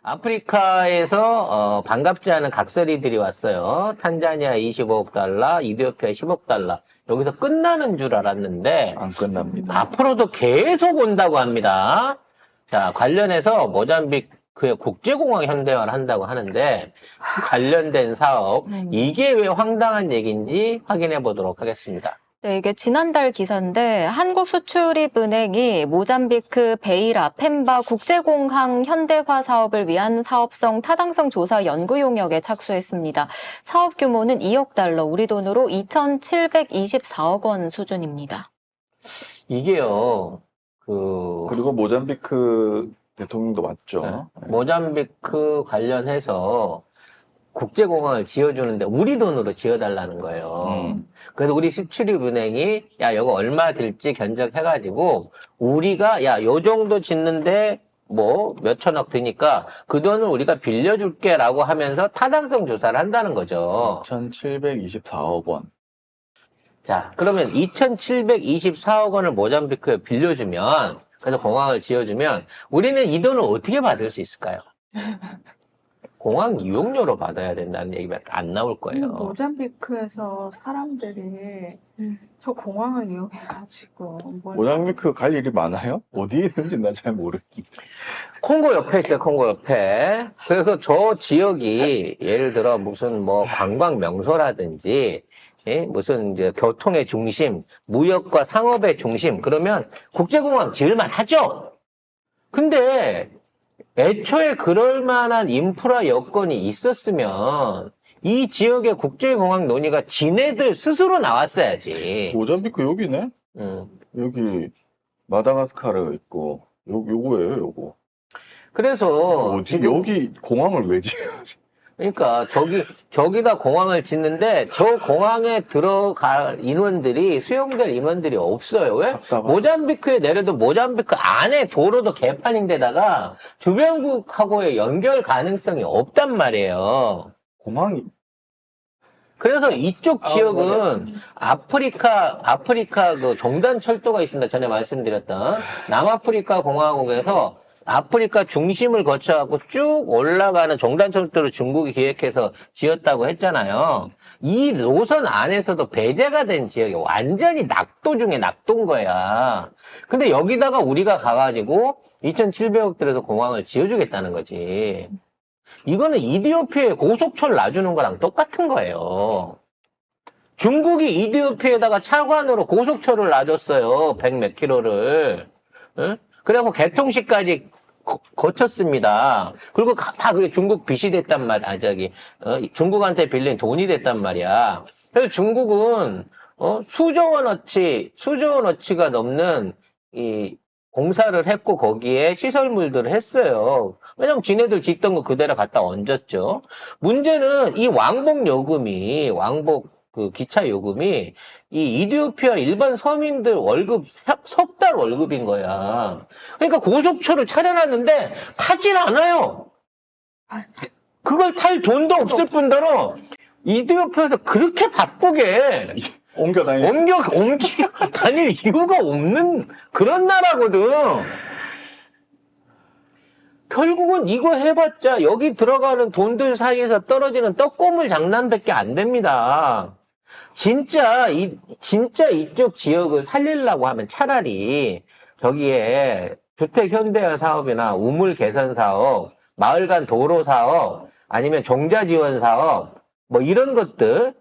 아프리카에서 반갑지 않은 각설이들이 왔어요. 탄자니아 25억 달러, 이디오피아 10억 달러. 여기서 끝나는 줄 알았는데 안 끝납니다. 앞으로도 계속 온다고 합니다. 자, 관련해서 모잠비크의 국제공항 현대화를 한다고 하는데 관련된 사업, 이게 왜 황당한 얘기인지 확인해 보도록 하겠습니다. 네, 이게 지난달 기사인데 한국수출입은행이 모잠비크 베이라 펜바 국제공항 현대화 사업을 위한 사업성 타당성 조사 연구 용역에 착수했습니다. 사업 규모는 2억 달러, 우리 돈으로 2,724억 원 수준입니다. 이게요, 그리고 모잠비크 대통령도 왔죠. 네. 모잠비크 관련해서 국제공항을 지어주는데 우리 돈으로 지어달라는 거예요. 그래서 우리 수출입은행이 야 이거 얼마 들지 견적해가지고 우리가 야 요 정도 짓는데 뭐 몇천억 드니까 그 돈을 우리가 빌려줄게 라고 하면서 타당성 조사를 한다는 거죠. 2,724억 원. 자, 그러면 2,724억 원을 모잠비크에 빌려주면, 그래서 공항을 지어주면, 우리는 이 돈을 어떻게 받을 수 있을까요? 공항 이용료로 받아야 된다는 얘기밖에 안 나올 거예요. 모잠비크에서 사람들이 저 공항을 이용해가지고 모잠비크 갈 일이 많아요? 어디에 있는지 난 잘 모르겠는데. 콩고 옆에 있어요, 콩고 옆에. 그래서 저 지역이 예를 들어 무슨 뭐 관광 명소라든지, 예? 무슨 이제 교통의 중심, 무역과 상업의 중심, 그러면 국제공항 지을만 하죠? 근데 애초에 그럴 만한 인프라 여건이 있었으면 이 지역의 국제공항 논의가 지네들 스스로 나왔어야지. 모잠비크 여기네? 여기 마다가스카르 있고, 요거예요, 요거. 그래서 어디, 여기 공항을 왜 지어야지? 그러니까 저기다 공항을 짓는데 저 공항에 들어갈 인원들이 수용될 인원들이 없어요. 왜? 답답하다. 모잠비크에 내려도 모잠비크 안에 도로도 개판인데다가 주변국하고의 연결 가능성이 없단 말이에요. 공항이 그래서 이쪽 지역은 아프리카 그 종단 철도가 있습니다. 전에 말씀드렸던 남아프리카 공화국에서 아프리카 중심을 거쳐갖고 쭉 올라가는 종단철도를 중국이 기획해서 지었다고 했잖아요. 이 노선 안에서도 배제가 된 지역이 완전히 낙도 중에 낙도인 거야. 근데 여기다가 우리가 가가지고 2,700억 들여서 공항을 지어주겠다는 거지. 이거는 이디오피아에 고속철 놔주는 거랑 똑같은 거예요. 중국이 이디오피아에다가 차관으로 고속철을 놔줬어요. 100 몇 킬로를. 응? 그래갖고 개통시까지 거쳤습니다. 그리고 다 그게 중국 빚이 됐단 말이야. 중국한테 빌린 돈이 됐단 말이야. 그래서 중국은 수조 원어치가 넘는 이 공사를 했고 거기에 시설물들을 했어요. 왜냐면 지네들 짓던 거 그대로 갖다 얹었죠. 문제는 이 왕복 그 기차 요금이 이 이디오피아 일반 서민들 월급 석 달 월급인 거야. 그러니까 고속철을 차려놨는데 타질 않아요. 그걸 탈 돈도 없을 뿐더러 이디오피아에서 그렇게 바쁘게 옮겨 다닐 이유가 없는 그런 나라거든. 결국은 이거 해봤자 여기 들어가는 돈들 사이에서 떨어지는 떡고물 장난밖에 안 됩니다. 진짜 이쪽 지역을 살리려고 하면 차라리 저기에 주택 현대화 사업이나 우물 개선 사업, 마을 간 도로 사업, 아니면 종자 지원 사업, 뭐 이런 것들,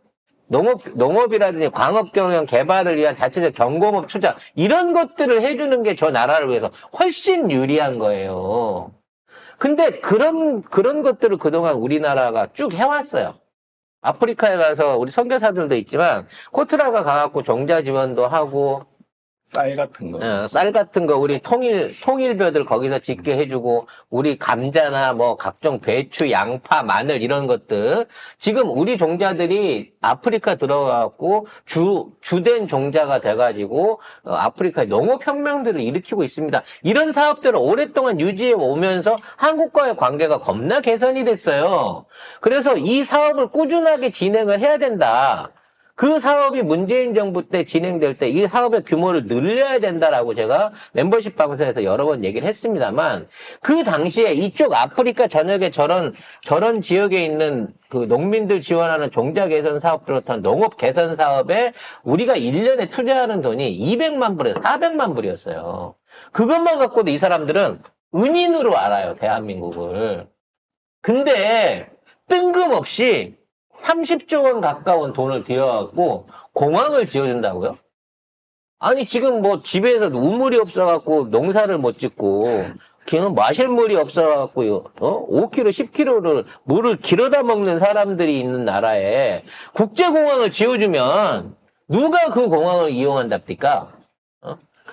농업이라든지 광업 경영 개발을 위한 자체적 경공업 투자, 이런 것들을 해주는 게 저 나라를 위해서 훨씬 유리한 거예요. 근데 그런 것들을 그동안 우리나라가 쭉 해왔어요. 아프리카에 가서 우리 선교사들도 있지만 코트라가 가갖고 종자 지원도 하고 쌀 같은 거. 쌀 같은 거 우리 통일벼들 거기서 짓게 해주고 우리 감자나 뭐 각종 배추, 양파, 마늘 이런 것들 지금 우리 종자들이 아프리카 들어가고 주된 종자가 돼가지고 아프리카의 농업혁명들을 일으키고 있습니다. 이런 사업들을 오랫동안 유지해 오면서 한국과의 관계가 겁나 개선이 됐어요. 그래서 이 사업을 꾸준하게 진행을 해야 된다. 그 사업이 문재인 정부 때 진행될 때 이 사업의 규모를 늘려야 된다라고 제가 멤버십 방송에서 여러 번 얘기를 했습니다만 그 당시에 이쪽 아프리카 전역에 저런 지역에 있는 그 농민들 지원하는 종자 개선 사업 비롯한 농업 개선 사업에 우리가 1년에 투자하는 돈이 200만 불에서 400만 불이었어요. 그것만 갖고도 이 사람들은 은인으로 알아요, 대한민국을. 근데 뜬금없이 30조 원 가까운 돈을 들여갖고 공항을 지어준다고요? 아니 지금 뭐 집에서 우물이 없어갖고 농사를 못 짓고 걔는 마실 물이 없어갖고 5kg, 10kg를 물을 길어다 먹는 사람들이 있는 나라에 국제공항을 지어주면 누가 그 공항을 이용한답니까?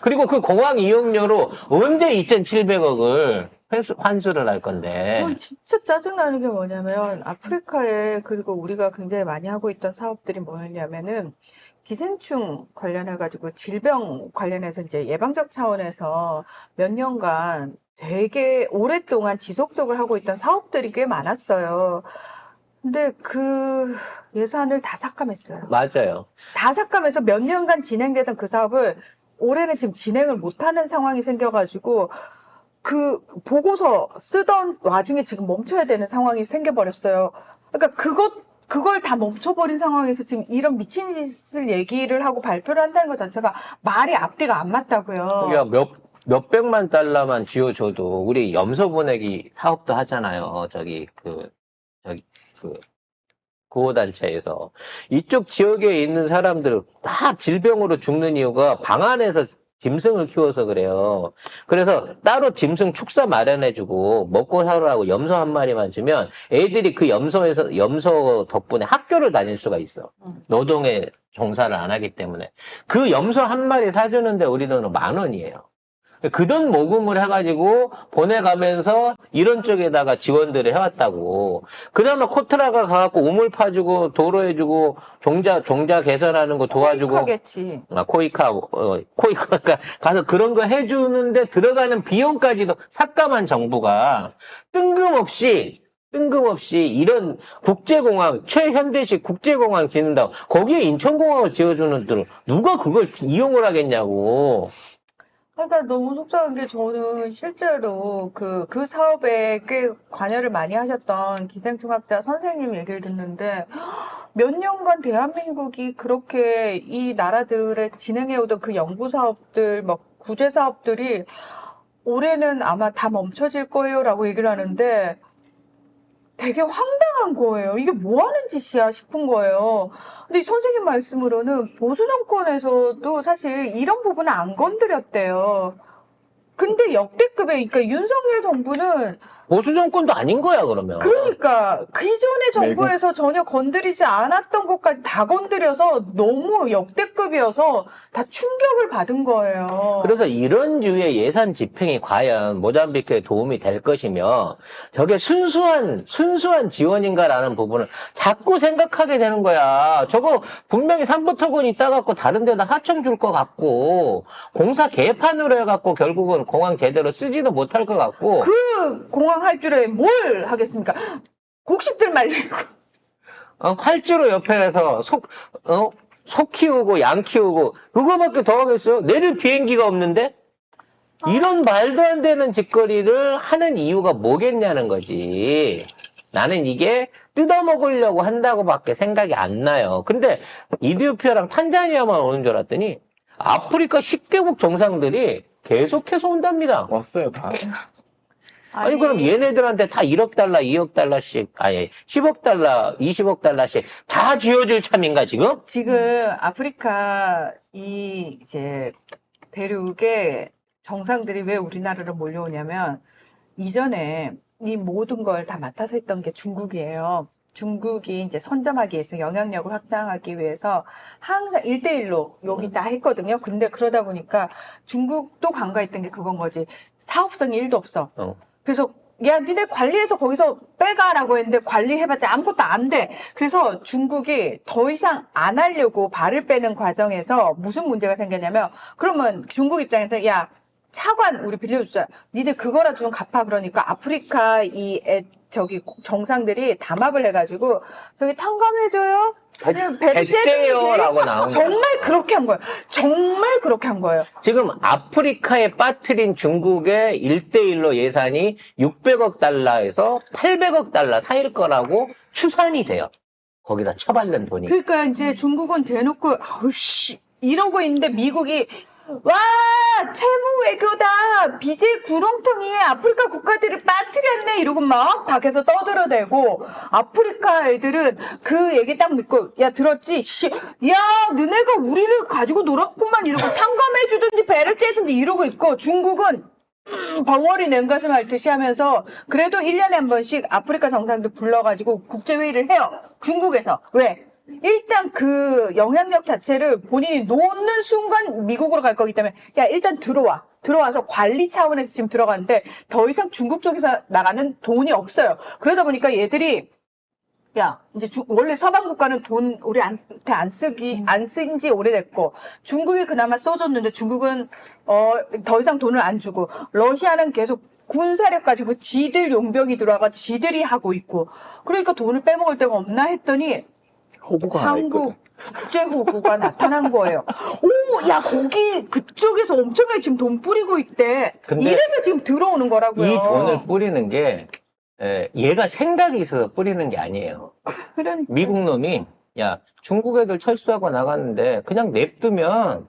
그리고 그 공항 이용료로 언제 2,700억을 환수를 할 건데. 그건 진짜 짜증나는 게 뭐냐면 아프리카에 그리고 우리가 굉장히 많이 하고 있던 사업들이 뭐였냐면은 기생충 관련해가지고 질병 관련해서 이제 예방적 차원에서 몇 년간 되게 오랫동안 지속적으로 하고 있던 사업들이 꽤 많았어요. 근데 그 예산을 다 삭감했어요. 맞아요. 다 삭감해서 몇 년간 진행되던 그 사업을 올해는 지금 진행을 못하는 상황이 생겨가지고 그 보고서 쓰던 와중에 지금 멈춰야 되는 상황이 생겨버렸어요. 그러니까 그걸 다 멈춰버린 상황에서 지금 이런 미친 짓을 얘기를 하고 발표를 한다는 것 자체가 말이 앞뒤가 안 맞다고요. 그러니까 몇백만 달러만 쥐어줘도 우리 염소 보내기 사업도 하잖아요. 구호단체에서. 이쪽 지역에 있는 사람들 다 질병으로 죽는 이유가 방 안에서 짐승을 키워서 그래요. 그래서 따로 짐승 축사 마련해주고 먹고 살으라고 염소 한 마리만 주면 애들이 그 염소 덕분에 학교를 다닐 수가 있어. 노동에 종사를 안 하기 때문에. 그 염소 한 마리 사주는데 우리 돈은 10,000원이에요. 그 돈 모금을 해가지고 보내가면서 이런 쪽에다가 지원들을 해왔다고. 그나마 코트라가 가갖고 우물 파주고 도로해주고 종자 개선하는 거 도와주고. 하겠지. 코이카가 가서 그런 거 해주는데 들어가는 비용까지도 삭감한 정부가 뜬금없이 이런 국제공항, 최현대식 국제공항 짓는다고 거기에 인천공항을 지어주는 데로 누가 그걸 이용을 하겠냐고. 그러니까 너무 속상한 게 저는 실제로 그 사업에 꽤 관여를 많이 하셨던 기생충학자 선생님 얘기를 듣는데 몇 년간 대한민국이 그렇게 이 나라들에 진행해오던 그 연구 사업들, 막 구제 사업들이 올해는 아마 다 멈춰질 거예요라고 얘기를 하는데 되게 황당한 거예요. 이게 뭐 하는 짓이야 싶은 거예요. 근데 이 선생님 말씀으로는 보수 정권에서도 사실 이런 부분은 안 건드렸대요. 근데 역대급의, 그러니까 윤석열 정부는 보수 정권도 아닌 거야, 그러면. 그러니까 그 이전의 정부에서 전혀 건드리지 않았던 것까지 다 건드려서 너무 역대급이어서 다 충격을 받은 거예요. 그래서 이런 류의 예산 집행이 과연 모잠비크에 도움이 될 것이며 저게 순수한 지원인가라는 부분을 자꾸 생각하게 되는 거야. 저거 분명히 삼부토건 있다 갖고 다른 데다 하청 줄 것 같고 공사 개판으로 해갖고 결국은 공항 제대로 쓰지도 못할 것 같고 그 공항 할 줄에 뭘 하겠습니까? 곡식들 말리고. 활주로 옆에서 소 키우고 양 키우고 그거밖에 더 하겠어요? 내릴 비행기가 없는데? 이런 말도 안 되는 짓거리를 하는 이유가 뭐겠냐는 거지. 나는 이게 뜯어먹으려고 한다고밖에 생각이 안 나요. 근데 이디오피아랑 탄자니아만 오는 줄 알았더니 아프리카 10개국 정상들이 계속해서 온답니다. 왔어요, 다. 아니 그럼 얘네들한테 다 1억 달러, 2억 달러씩, 아니 10억 달러, 20억 달러씩 다 쥐어줄 참인가 지금? 지금 아프리카 이제 대륙의 정상들이 왜 우리나라로 몰려오냐면 이전에 이 모든 걸 다 맡아서 했던 게 중국이에요. 중국이 이제 선점하기 위해서 영향력을 확장하기 위해서 항상 1대1로 여기 다 했거든요. 근데 그러다 보니까 중국도 간과했던 게 그건 거지. 사업성이 1도 없어. 그래서 야 니네 관리해서 거기서 빼가라고 했는데 관리해봤자 아무것도 안 돼. 그래서 중국이 더 이상 안 하려고 발을 빼는 과정에서 무슨 문제가 생겼냐면 그러면 중국 입장에서 야 차관 우리 빌려줬어요. 니들 그거라 좀 갚아. 그러니까 아프리카 저기 정상들이 담합을 해가지고 저기 탕감해줘요. 그냥 배를 배째요라고 나온 거예요. 정말 그렇게 한 거예요. 정말 그렇게 한 거예요. 지금 아프리카에 빠뜨린 중국의 1대1로 예산이 600억 달러에서 800억 달러 사이일 거라고 추산이 돼요. 거기다 처발른 돈이. 그러니까 이제 중국은 대놓고 아우씨 이러고 있는데 미국이 와 채무 외교다 BJ 구렁텅이에 아프리카 국가들을 빠뜨렸네 이러고 막 밖에서 떠들어대고 아프리카 애들은 그 얘기 딱 믿고 야 들었지 야 너네가 우리를 가지고 놀았구만 이러고 탕감해주든지 배를 째든지 이러고 있고 중국은 벙어리 냉가슴 앓듯이 하면서 그래도 1년에 한 번씩 아프리카 정상들 불러가지고 국제회의를 해요. 중국에서. 왜? 일단 그 영향력 자체를 본인이 놓는 순간 미국으로 갈 거기 때문에 야 일단 들어와. 들어와서 관리 차원에서 지금 들어가는데 더 이상 중국 쪽에서 나가는 돈이 없어요. 그러다 보니까 얘들이 야, 이제 원래 서방 국가는 돈 우리한테 안 쓴 지 오래됐고, 중국이 그나마 써줬는데 중국은, 더 이상 돈을 안 주고, 러시아는 계속 군사력 가지고 지들 용병이 들어와가 지들이 하고 있고, 그러니까 돈을 빼먹을 데가 없나 했더니, 호구가 하나 한국 있거든. 국제호구가 나타난 거예요. 오, 야, 거기 그쪽에서 엄청나게 지금 돈 뿌리고 있대. 근데 이래서 지금 들어오는 거라고요. 이 돈을 뿌리는 게 얘가 생각이 있어서 뿌리는 게 아니에요. 그러니까. 미국 놈이 야 중국 애들 철수하고 나갔는데 그냥 냅두면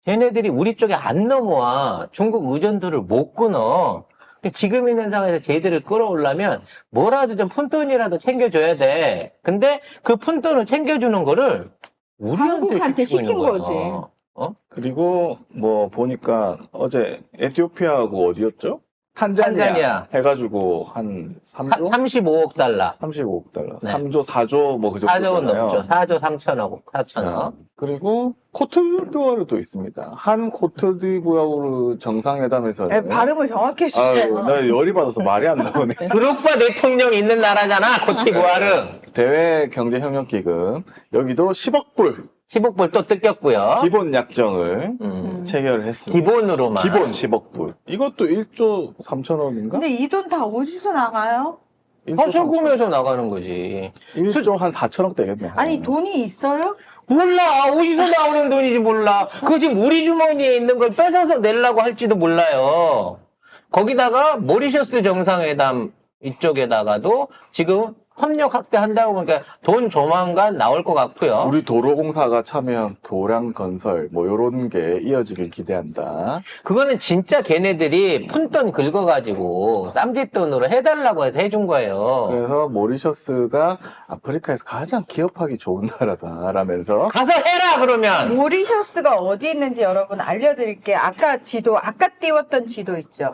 걔네들이 우리 쪽에 안 넘어와. 중국 의존도를 못 끊어. 근데 지금 있는 상황에서 쟤들을 끌어오려면 뭐라도 좀 푼돈이라도 챙겨줘야 돼. 근데 그 푼돈을 챙겨주는 거를 한국한테 우리한테 시키고 시킨 있는 거지. 거야. 그리고 뭐 보니까 어제 에티오피아하고 어디였죠? 탄자니아 해가지고 한 3조? 35억 달러. 35억 달러. 네. 3조, 4조 뭐 그 4조는 정도잖아요. 넘죠. 4조 3천억, 4천억. 그리고 코트디부아르도 있습니다. 한 코트디부아르 정상회담에서는 발음을 정확히 해주세요. 아유, 나 열이 받아서 말이 안 나오네. 드록바 대통령 있는 나라잖아, 코트디부아르. 대외 경제협력기금 여기도 10억 불 10억 불 또 뜯겼고요. 기본 약정을 체결했습니다. 기본으로만. 기본 10억 불. 이것도 1조 3천억인가? 근데 이 돈 다 어디서 나가요? 서술금에서 나가는 거지. 1조 한 4천억 되겠네. 아니 돈이 있어요? 몰라. 어디서 나오는 돈인지 몰라. 그거 지금 우리 주머니에 있는 걸 뺏어서 내려고 할지도 몰라요. 거기다가 모리셔스 정상회담 이쪽에다가도 지금 협력 확대한다고 보니까 돈 조만간 나올 것 같고요. 우리 도로공사가 참여한 교량 건설 뭐 요런 게 이어지길 기대한다. 그거는 진짜 걔네들이 푼돈 긁어가지고 쌈짓돈으로 해달라고 해서 해준 거예요. 그래서 모리셔스가 아프리카에서 가장 기업하기 좋은 나라다라면서 가서 해라 그러면. 모리셔스가 어디 있는지 여러분 알려드릴게요. 아까 띄웠던 지도 있죠.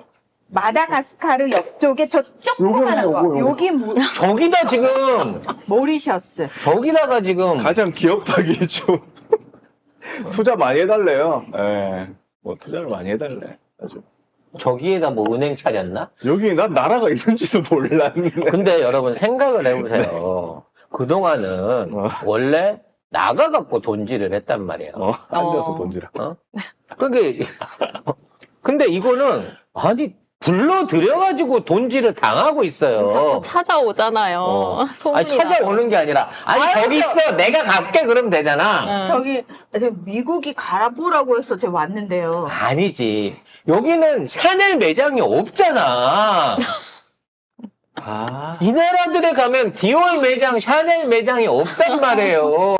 마다가스카르 옆쪽에 저 조그만한 거. 요거. 여기 저기다 지금 모리셔스. 저기다가 지금 가장 기업하기 좋은 투자 많이 해달래요. 예. 뭐 투자를 많이 해달래. 아주. 저기에다 뭐 은행 차렸나? 여기 난 나라가 있는지도 몰랐네. 근데 여러분 생각을 해보세요. 그동안은 원래 나가갖고 돈질을 했단 말이에요. 앉아서 돈지라. 그게 근데 이거는 아니 불러들여가지고 돈질을 당하고 있어요. 자꾸 찾아오잖아요. 소문이 아니 찾아오는 게 아니라 아니 저기 있어 내가 갈게 그러면 되잖아. 저기 미국이 갈아보라고 해서 제가 왔는데요. 아니지. 여기는 샤넬 매장이 없잖아. 아. 이 나라들에 가면 디올 매장, 샤넬 매장이 없단 말이에요.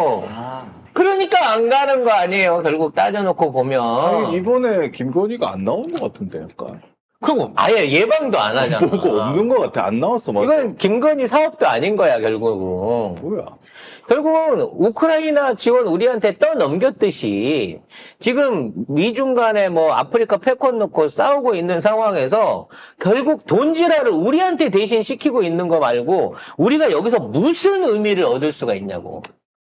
그러니까 안 가는 거 아니에요. 결국 따져놓고 보면. 아니, 이번에 김건희가 안 나온 것 같은데 약간. 그리고 아예 예방도 안 하잖아. 뭐가 없는 것 같아. 안 나왔어. 맞아. 이거는 김건희 사업도 아닌 거야 결국은. 뭐야. 결국은 우크라이나 지원 우리한테 떠넘겼듯이 지금 미중 간에 뭐 아프리카 패권 놓고 싸우고 있는 상황에서 결국 돈지랄을 우리한테 대신 시키고 있는 거 말고 우리가 여기서 무슨 의미를 얻을 수가 있냐고.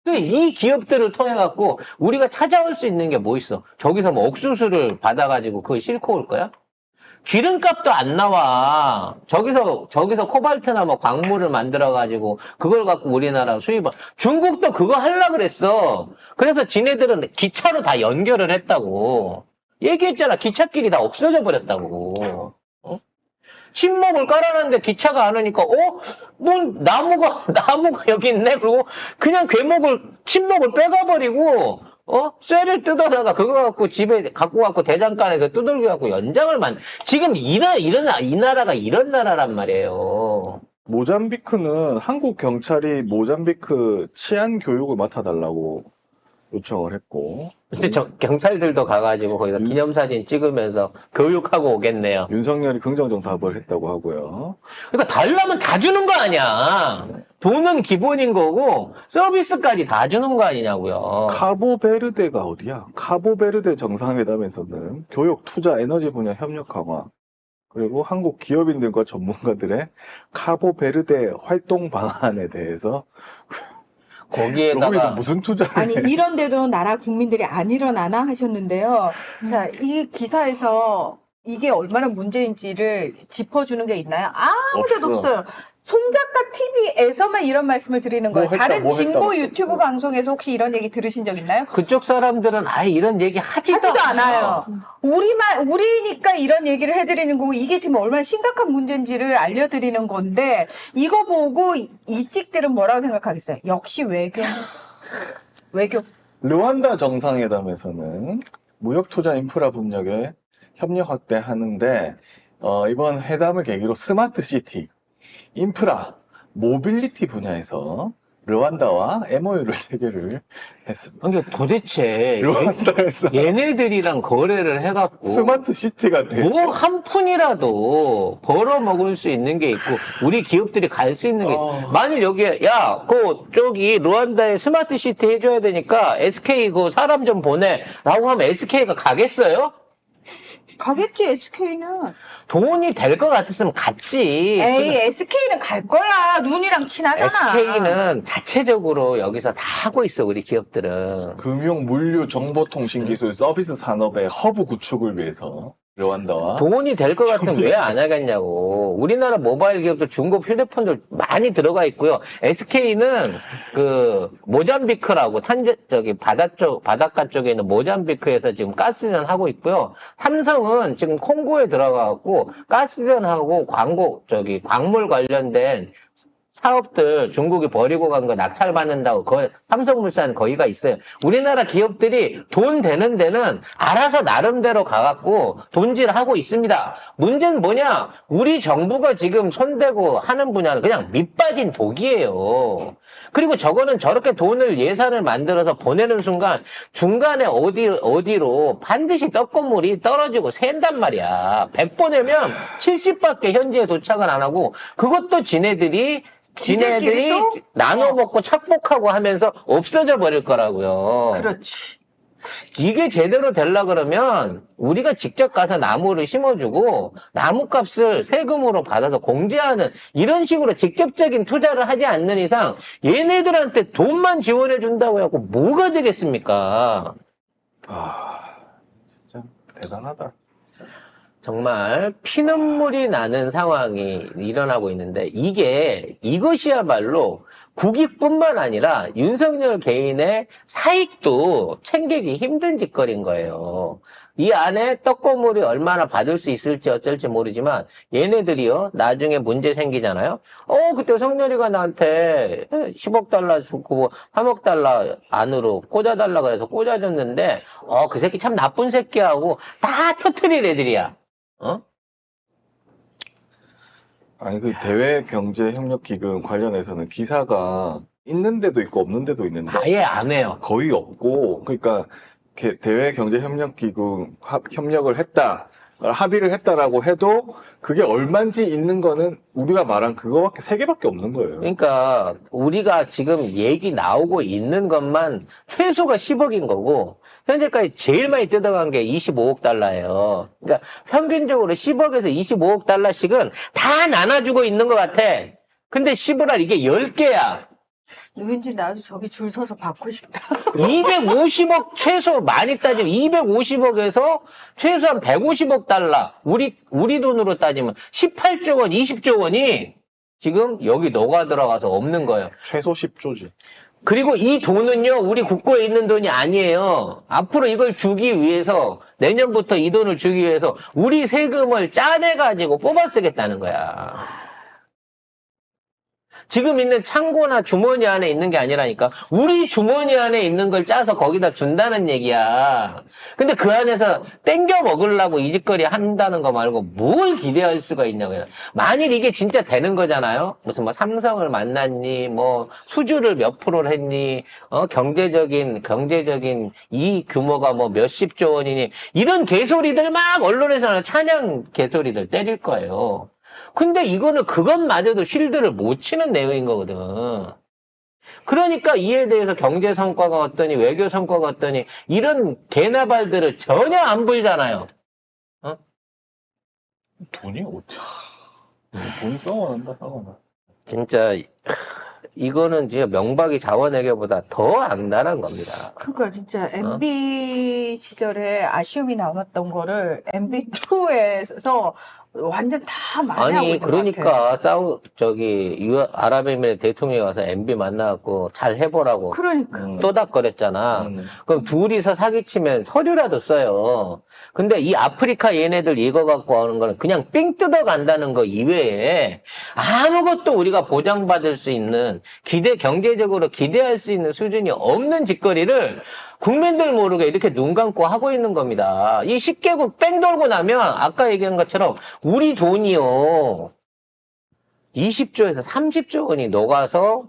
이 기업들을 통해 갖고 우리가 찾아올 수 있는 게 뭐 있어? 저기서 뭐 옥수수를 받아가지고 그걸 싣고 올 거야? 기름값도 안 나와. 저기서 코발트나 뭐 광물을 만들어가지고 그걸 갖고 우리나라 수입을. 중국도 그거 하려고 그랬어. 그래서 지네들은 기차로 다 연결을 했다고. 얘기했잖아. 기찻길이 다 없어져 버렸다고. 어? 침목을 깔아놨는데 기차가 안 오니까, 나무가 여기 있네? 그리고 그냥 침목을 빼가버리고, 쇠를 뜯어다가 그거 갖고 집에 갖고 갖고 대장간에서 두들겨 갖고 연장을 지금 이 나라가 이런 나라란 말이에요. 모잠비크는 한국 경찰이 모잠비크 치안 교육을 맡아달라고 요청을 했고, 근데 경찰들도 가가지고 거기서 기념사진 찍으면서 교육하고 오겠네요. 윤석열이 긍정적 답을 했다고 하고요. 그러니까 달라면 다 주는 거 아니야. 돈은 기본인 거고 서비스까지 다 주는 거 아니냐고요. 카보베르데가 어디야? 카보베르데 정상회담에서는 교육, 투자, 에너지 분야 협력 강화, 그리고 한국 기업인들과 전문가들의 카보베르데 활동 방안에 대해서 여기서 거기에다가 무슨 투자를 아니 해? 이런데도 나라 국민들이 안 일어나나 하셨는데요. 자, 이 기사에서 이게 얼마나 문제인지를 짚어주는 게 있나요? 아무 데도 없어. 없어요. 손작가 TV에서만 이런 말씀을 드리는 거예요. 했다, 다른 뭐 진보 했다. 유튜브 방송에서 혹시 이런 얘기 들으신 적 있나요? 그쪽 사람들은 아예 이런 얘기 하지도 않아요. 우리니까 이런 얘기를 해드리는 거고, 이게 지금 얼마나 심각한 문제인지를 알려드리는 건데, 이거 보고 이 찍들은 뭐라고 생각하겠어요? 역시 외교. 르완다 정상회담에서는 무역 투자 인프라 협력에 협력 확대하는데 이번 회담을 계기로 스마트 시티, 인프라, 모빌리티 분야에서 르완다와 MOU를 체결을 했습니다. 그러니까 도대체 르완다에서 얘네들이랑 거래를 해갖고 스마트 시티가 돼. 뭐 한 푼이라도 벌어먹을 수 있는 게 있고 우리 기업들이 갈 수 있는 게 있고 만일 여기에 저기 르완다에 스마트 시티 해줘야 되니까 SK 그 사람 좀 보내라고 하면 SK가 가겠어요? 가겠지, SK는. 돈이 될 것 같았으면 갔지. 에이, SK는 갈 거야. 눈이랑 친하잖아. SK는 자체적으로 여기서 다 하고 있어, 우리 기업들은. 금융, 물류, 정보통신기술, 서비스 산업의 허브 구축을 위해서 르완다와 돈이 될 것 같으면 왜 안 하겠냐고. 우리나라 모바일 기업들 중국 휴대폰들 많이 들어가 있고요. SK는 그 모잠비크라고 바닷가 쪽에 있는 모잠비크에서 지금 가스전 하고 있고요. 삼성은 지금 콩고에 들어가고 가스전하고 광물 관련된 사업들 중국이 버리고 간 거 낙찰 받는다고 삼성물산 거기가 있어요. 우리나라 기업들이 돈 되는 데는 알아서 나름대로 가갖고 돈질하고 있습니다. 문제는 뭐냐? 우리 정부가 지금 손대고 하는 분야는 그냥 밑빠진 독이에요. 그리고 저거는 저렇게 예산을 만들어서 보내는 순간 중간에 어디로 반드시 떡고물이 떨어지고 샌단 말이야. 100 보내면 70밖에 현지에 도착을 안 하고 그것도 지네들이 지들끼리 또? 나눠 먹고 착복하고 하면서 없어져 버릴 거라고요. 그렇지. 이게 제대로 되려 그러면 우리가 직접 가서 나무를 심어주고 나무값을 세금으로 받아서 공제하는 이런 식으로 직접적인 투자를 하지 않는 이상 얘네들한테 돈만 지원해 준다고 해갖고 뭐가 되겠습니까? 진짜 대단하다. 정말 피눈물이 나는 상황이 일어나고 있는데 이것이야말로 국익뿐만 아니라 윤석열 개인의 사익도 챙기기 힘든 짓거리인 거예요. 이 안에 떡고물이 얼마나 받을 수 있을지 어쩔지 모르지만 얘네들이요 나중에 문제 생기잖아요. 그때 성렬이가 나한테 10억 달러 주고 3억 달러 안으로 꽂아달라 그래서 꽂아줬는데 그 새끼 참 나쁜 새끼하고 다 터트릴 애들이야. 아니 그 대외경제협력기금 관련해서는 기사가 있는 데도 있고 없는 데도 있는데 아예 안 해요. 거의 없고, 그러니까 대외경제협력기금 협력을 했다, 합의를 했다라고 해도 그게 얼마인지 있는 거는 우리가 말한 그거밖에 3개밖에 없는 거예요. 그러니까 우리가 지금 얘기 나오고 있는 것만 최소가 10억인 거고 현재까지 제일 많이 뜯어간 게 25억 달러예요. 그러니까 평균적으로 10억에서 25억 달러씩은 다 나눠주고 있는 것 같아. 근데 10억 이게 10개야. 왠지 나도 저기 줄 서서 받고 싶다. 250억 최소 많이 따지면 250억에서 최소한 150억 달러 우리 돈으로 따지면 18조 원, 20조 원이 지금 여기 녹아 들어가서 없는 거예요. 최소 10조지. 그리고 이 돈은요, 우리 국고에 있는 돈이 아니에요. 앞으로 이걸 주기 위해서, 내년부터 이 돈을 주기 위해서 우리 세금을 짜내가지고 뽑아 쓰겠다는 거야. 지금 있는 창고나 주머니 안에 있는 게 아니라니까. 우리 주머니 안에 있는 걸 짜서 거기다 준다는 얘기야. 근데 그 안에서 땡겨 먹으려고 이 짓거리 한다는 거 말고 뭘 기대할 수가 있냐고요. 만일 이게 진짜 되는 거잖아요. 무슨 뭐 삼성을 만났니, 뭐 수주를 몇 프로를 했니, 경제적인 이 규모가 뭐 몇십조 원이니, 이런 개소리들 막 언론에서는 찬양 개소리들 때릴 거예요. 근데 이거는 그것마저도 쉴드를 못 치는 내용인 거거든. 그러니까 이에 대해서 경제 성과가 어떠니, 외교 성과가 어떠니, 이런 개나발들을 전혀 안 불잖아요. 돈이 어쩌. 돈이 썩어난다, 썩어나. 진짜 이거는 진짜 명박이 자원외교보다 더 악랄한 겁니다. 그러니까 진짜 MB 시절에 아쉬움이 남았던 거를 MB2에서 완전 다 많이 하고 아니 있는 것 같아요. 그러니까 아랍에미레이트 대통령이 와서 MB 만나갖고 잘 해보라고 그러니까. 또닥거렸잖아. 그럼 둘이서 사기치면 서류라도 써요. 근데 이 아프리카 얘네들 이거 갖고 하는 거는 그냥 삥 뜯어 간다는 거 이외에 아무것도 우리가 보장받을 수 있는 경제적으로 기대할 수 있는 수준이 없는 짓거리를 국민들 모르게 이렇게 눈 감고 하고 있는 겁니다. 이 10개국 뺑 돌고 나면 아까 얘기한 것처럼 우리 돈이요. 20조에서 30조 원이 녹아서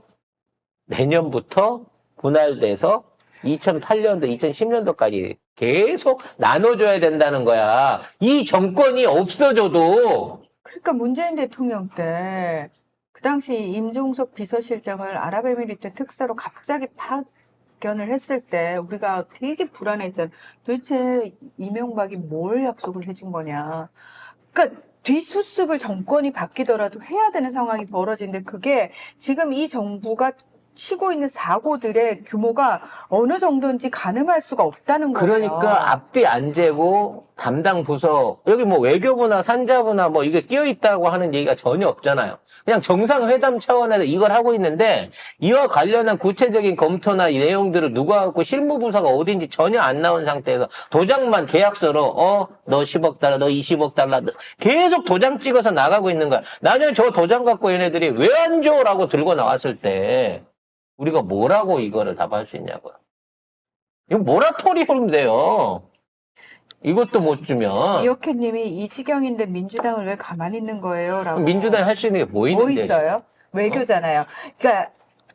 내년부터 분할돼서 2008년도, 2010년도까지 계속 나눠줘야 된다는 거야. 이 정권이 없어져도. 그러니까 문재인 대통령 때 그 당시 임종석 비서실장을 아랍에미리트 특사로 갑자기 파견을 했을 때 우리가 되게 불안했잖아. 도대체 이명박이 뭘 약속을 해준 거냐. 그러니까 뒷수습을 정권이 바뀌더라도 해야 되는 상황이 벌어지는데 그게 지금 이 정부가 치고 있는 사고들의 규모가 어느 정도인지 가늠할 수가 없다는 거예요. 그러니까 앞뒤 안 재고 담당 부서, 여기 뭐 외교부나 산자부나 뭐 이게 끼어 있다고 하는 얘기가 전혀 없잖아요. 그냥 정상회담 차원에서 이걸 하고 있는데 이와 관련한 구체적인 검토나 이 내용들을 누가 갖고 실무부서가 어딘지 전혀 안 나온 상태에서 도장만 계약서로 너 10억 달러, 너 20억 달러 계속 도장 찍어서 나가고 있는 거야. 나중에 저 도장 갖고 얘네들이 왜 안 줘? 라고 들고 나왔을 때 우리가 뭐라고 이거를 답할 수 있냐고요. 이거 모라토리움 돼요. 이것도 못 주면. 이혁혜님이 이 지경인데 민주당을 왜 가만히 있는 거예요? 라고. 민주당이 할 수 있는 게 뭐 있는데. 있어요? 외교잖아요. 그러니까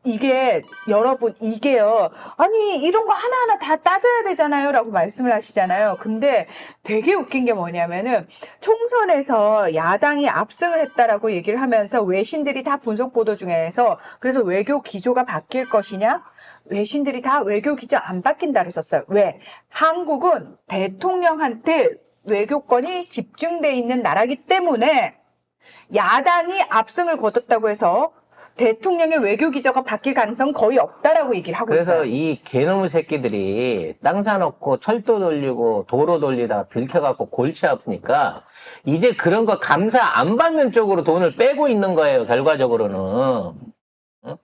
이게 여러분 이게요. 아니 이런 거 하나하나 다 따져야 되잖아요. 라고 말씀을 하시잖아요. 근데 되게 웃긴 게 뭐냐면은 총선에서 야당이 압승을 했다라고 얘기를 하면서 외신들이 다 분석 보도 중에서 그래서 외교 기조가 바뀔 것이냐? 외신들이 다 외교 기조 안 바뀐다 그랬었어요. 왜? 한국은 대통령한테 외교권이 집중돼 있는 나라기 때문에 야당이 압승을 거뒀다고 해서 대통령의 외교 기조가 바뀔 가능성은 거의 없다라고 얘기를 하고 그래서 있어요. 이 개놈의 새끼들이 땅 사놓고 철도 돌리고 도로 돌리다가 들켜갖고 골치 아프니까 이제 그런 거 감사 안 받는 쪽으로 돈을 빼고 있는 거예요, 결과적으로는. 응?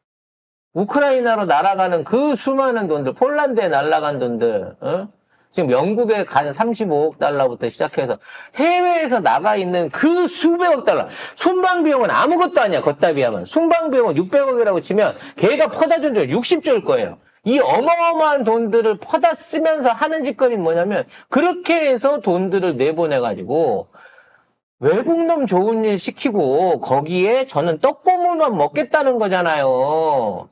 우크라이나로 날아가는 그 수많은 돈들, 폴란드에 날아간 돈들, 응? 지금 영국에 간 35억 달러부터 시작해서 해외에서 나가 있는 그 수백억 달러. 순방비용은 아무것도 아니야, 걷다 비하면. 순방비용은 600억이라고 치면 걔가 퍼다 준 돈 60조일 거예요. 이 어마어마한 돈들을 퍼다 쓰면서 하는 짓거리는 뭐냐면 그렇게 해서 돈들을 내보내가지고 외국놈 좋은 일 시키고 거기에 저는 떡고물만 먹겠다는 거잖아요.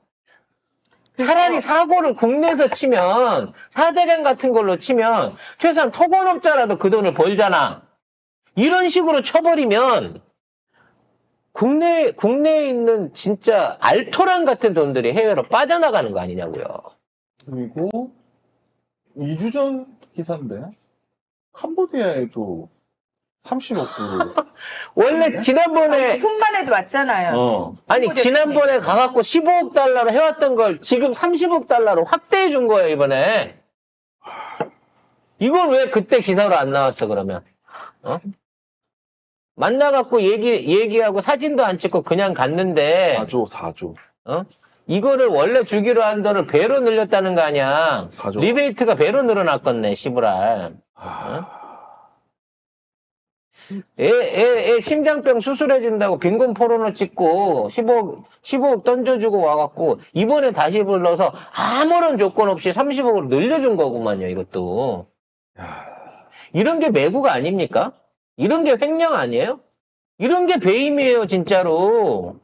차라리 사고를 국내에서 치면, 사대강 같은 걸로 치면, 최소한 토건업자라도 그 돈을 벌잖아. 이런 식으로 쳐버리면, 국내에 있는 진짜 알토란 같은 돈들이 해외로 빠져나가는 거 아니냐고요. 그리고 2주 전 기사인데 캄보디아에도 30억 불을 원래 지난번에, 흠만 해도 왔잖아요. 아니, 지난번에 가갖고 15억 달러로 해왔던 걸 지금 30억 달러로 확대해 준 거예요, 이번에. 이걸 왜 그때 기사로 안 나왔어, 그러면? 만나갖고 얘기하고 사진도 안 찍고 그냥 갔는데. 4조. 이거를 원래 주기로 한 돈을 배로 늘렸다는 거 아니야. 4조. 리베이트가 배로 늘어났겠네, 씨부랄. 애 심장병 수술해준다고 빈곤 포로노 찍고 15억 던져주고 와갖고 이번에 다시 불러서 아무런 조건 없이 30억으로 늘려준 거구만요, 이것도. 이런 게 매국 아닙니까? 이런 게 횡령 아니에요? 이런 게 배임이에요, 진짜로.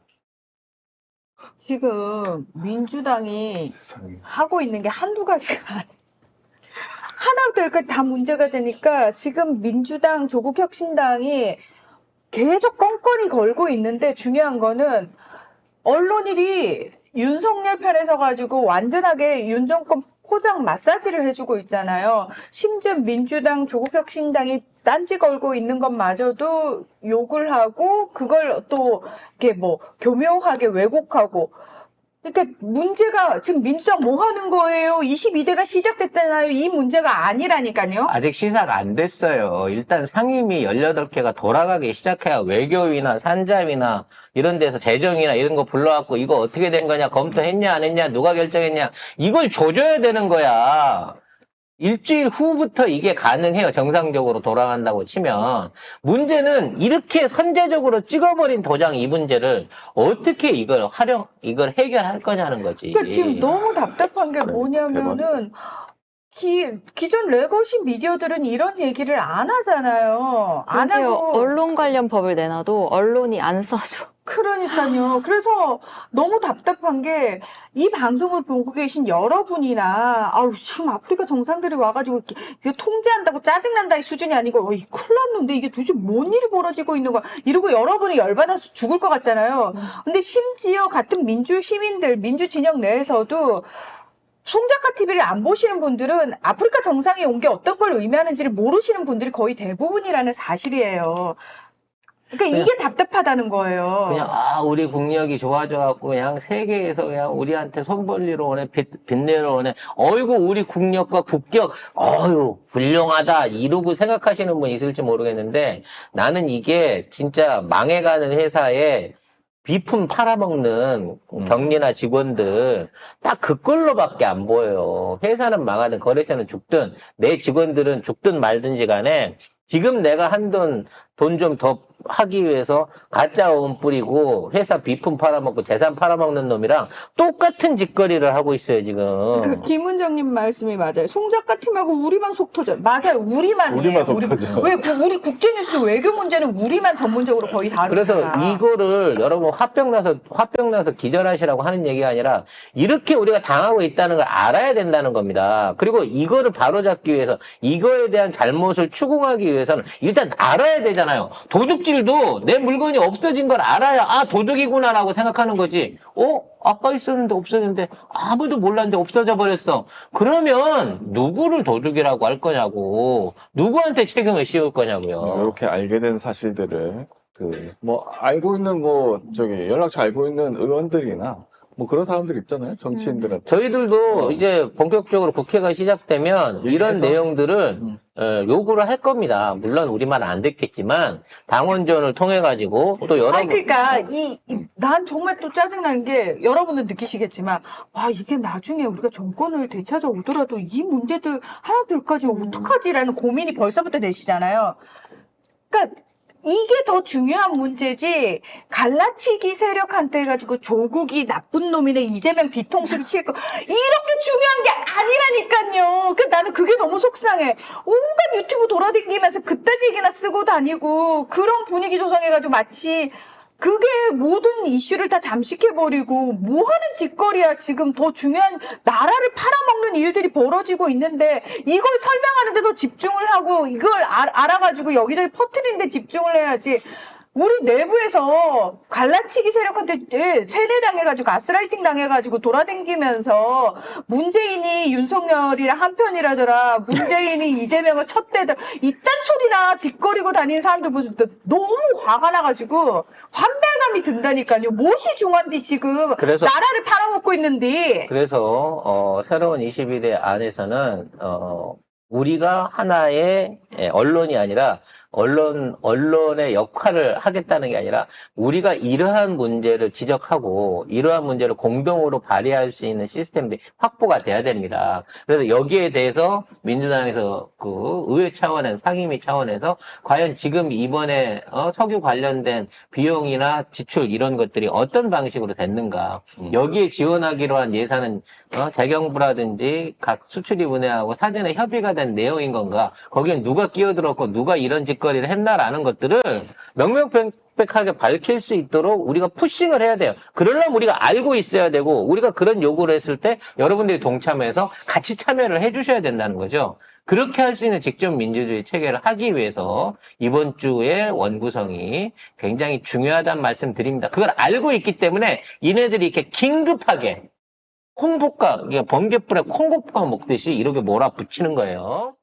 지금 민주당이 세상에. 하고 있는 게 한두 가지가 아니에요. 하나부터 다 문제가 되니까 지금 민주당, 조국혁신당이 계속 껌껌이 걸고 있는데 중요한 거는 언론일이 윤석열 편에 서가지고 완전하게 윤 정권 포장 마사지를 해주고 있잖아요. 심지어 민주당, 조국혁신당이 딴지 걸고 있는 것마저도 욕을 하고 그걸 또 이렇게 뭐 교묘하게 왜곡하고. 그러니까 문제가 지금 민주당 뭐 하는 거예요? 22대가 시작됐잖아요. 이 문제가 아니라니까요. 아직 시사가 안 됐어요. 일단 상임위 18개가 돌아가기 시작해야 외교위나 산자위나 이런 데서 재정이나 이런 거 불러갖고 이거 어떻게 된 거냐, 검토했냐, 안 했냐, 누가 결정했냐, 이걸 조져야 되는 거야. 일주일 후부터 이게 가능해요. 정상적으로 돌아간다고 치면. 문제는 이렇게 선제적으로 찍어버린 도장 이 문제를 어떻게 이걸 해결할 거냐는 거지. 그러니까 지금 너무 답답한 게 뭐냐면은 기존 레거시 미디어들은 이런 얘기를 안 하잖아요. 안 심지어 하고. 언론 관련 법을 내놔도 언론이 안 써줘. 그러니까요. 그래서 너무 답답한 게 이 방송을 보고 계신 여러분이나 지금 아프리카 정상들이 와가지고 이거 통제한다고 짜증난다 이 수준이 아니고 큰일 났는데 이게 도대체 뭔 일이 벌어지고 있는 거야 이러고 여러분이 열받아서 죽을 것 같잖아요. 근데 심지어 같은 민주 시민들 민주 진영 내에서도 송작가 TV를 안 보시는 분들은 아프리카 정상이 온 게 어떤 걸 의미하는지를 모르시는 분들이 거의 대부분이라는 사실이에요. 그러니까 이게 답답하다는 거예요. 그냥 우리 국력이 좋아져갖고 그냥 세계에서 그냥 우리한테 손 벌리러 오네, 빚내러 오네. 어이구 우리 국력과 국격 훌륭하다 이러고 생각하시는 분 있을지 모르겠는데 나는 이게 진짜 망해가는 회사에 비품 팔아먹는 경리나 직원들 딱 그걸로밖에 안 보여요. 회사는 망하든 거래처는 죽든 내 직원들은 죽든 말든지 간에 지금 내가 한 돈 좀 더 하기 위해서 가짜 원 뿌리고 회사 비품 팔아먹고 재산 팔아먹는 놈이랑 똑같은 짓거리를 하고 있어요, 지금. 그 김은정님 말씀이 맞아요. 송작가 팀하고 우리만 속 터져. 맞아요. 우리만이에요. 우리만 속 터져. 왜 우리 국제뉴스 외교 문제는 우리만 전문적으로 거의 다루니까. 그래서 이거를 여러분 화병 나서 기절하시라고 하는 얘기가 아니라 이렇게 우리가 당하고 있다는 걸 알아야 된다는 겁니다. 그리고 이거를 바로잡기 위해서 이거에 대한 잘못을 추궁하기 위해서는 일단 알아야 되잖아요. 도둑질도 내 물건이 없어진 걸 알아야 도둑이구나라고 생각하는 거지. 아까 있었는데 없어졌는데 아무도 몰랐는데 없어져 버렸어. 그러면 누구를 도둑이라고 할 거냐고. 누구한테 책임을 씌울 거냐고요. 이렇게 알게 된 사실들을 알고 있는 연락처 알고 있는 의원들이나 그런 사람들 있잖아요. 정치인들한테. 저희들도 이제 본격적으로 국회가 시작되면 이런 얘기해서. 내용들은 요구를 할 겁니다. 물론 우리 말은 안 듣겠지만 당원전을 통해 가지고 또 여러 그러니까 난 정말 또 짜증나는 게 여러분들 느끼시겠지만 이게 나중에 우리가 정권을 되찾아오더라도 이 문제들 하나둘까지 어떡하지라는 고민이 벌써부터 되시잖아요. 그러니까 이게 더 중요한 문제지 갈라치기 세력한테 해가지고 조국이 나쁜 놈이네 이재명 뒤통수를 칠 거 이런 게 중요한 게 아니라니까요. 나는 그게 너무 속상해. 온갖 유튜브 돌아다니면서 그딴 얘기나 쓰고 다니고 그런 분위기 조성해가지고 마치 그게 모든 이슈를 다 잠식해버리고 뭐 하는 짓거리야. 지금 더 중요한 나라를 팔아먹는 일들이 벌어지고 있는데 이걸 설명하는 데 더 집중을 하고 이걸 알아가지고 여기저기 퍼뜨리는 데 집중을 해야지. 우리 내부에서 갈라치기 세력한테 세뇌당해가지고 가스라이팅 당해가지고 돌아다니면서 문재인이 윤석열이랑 한편이라더라. 문재인이 이재명을 쳤대더라. 이딴 소리나 짓거리고 다니는 사람들 보면 너무 화가 나가지고 환멸감이 든다니까요. 무엇이 중요한데 지금 그래서- 나라를 팔아먹고 있는데. 그래서 새로운 22대 안에서는 우리가 하나의 언론이 아니라 언론의 역할을 하겠다는 게 아니라 우리가 이러한 문제를 지적하고 이러한 문제를 공동으로 발의할 수 있는 시스템들이 확보가 돼야 됩니다. 그래서 여기에 대해서 민주당에서 그 의회 차원에서 상임위 차원에서 과연 지금 이번에 석유 관련된 비용이나 지출 이런 것들이 어떤 방식으로 됐는가 여기에 지원하기로 한 예산은 재경부라든지 각 수출입은행하고 사전에 협의가 된 내용인 건가 거기에 누가 끼어들었고 누가 이런 짓거리를 했나라는 것들을 명명백백하게 밝힐 수 있도록 우리가 푸싱을 해야 돼요. 그러려면 우리가 알고 있어야 되고 우리가 그런 요구를 했을 때 여러분들이 동참해서 같이 참여를 해주셔야 된다는 거죠. 그렇게 할 수 있는 직접 민주주의 체계를 하기 위해서 이번 주에 원구성이 굉장히 중요하다는 말씀 드립니다. 그걸 알고 있기 때문에 이네들이 이렇게 긴급하게 콩볶아, 번개불에 콩국밥 먹듯이 이렇게 몰아붙이는 거예요.